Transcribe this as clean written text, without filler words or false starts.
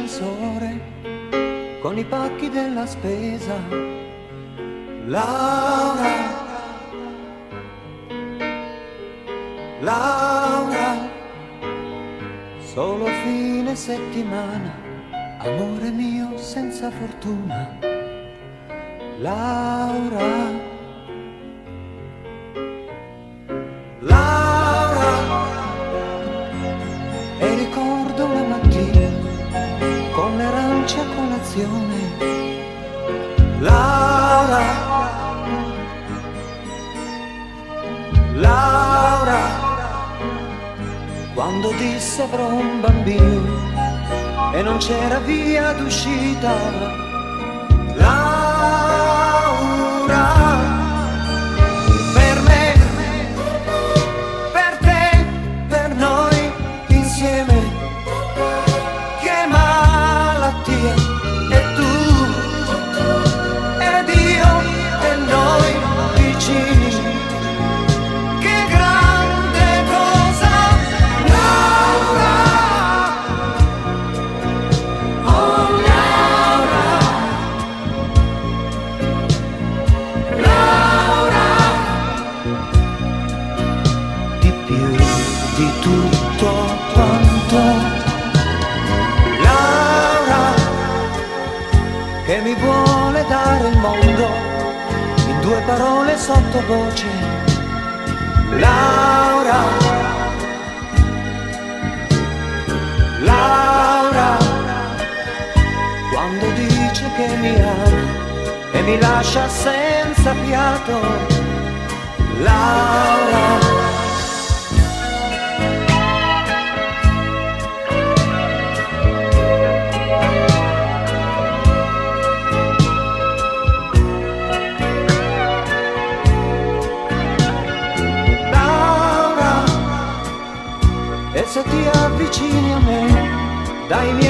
l'ascensore con i pacchi della spesa. Laura, Laura, solo fine settimana, amore mio senza fortuna. Laura, Laura, e ricordo una mattina con le arance a colazione. Laura, Laura, quando disse avrò un bambino e non c'era via d'uscita. Laura, per me, per te, per noi insieme, che malattia, e tu, ed io, e noi vicini, che grande cosa. Laura, oh Laura, Laura, di più di tutto quanto. Laura, che mi vuole dare il mondo in due parole sottovoce. Laura, Laura, quando dice che mi ama e mi lascia senza fiato. Laura, Laura, e se ti avvicini a me, dai miei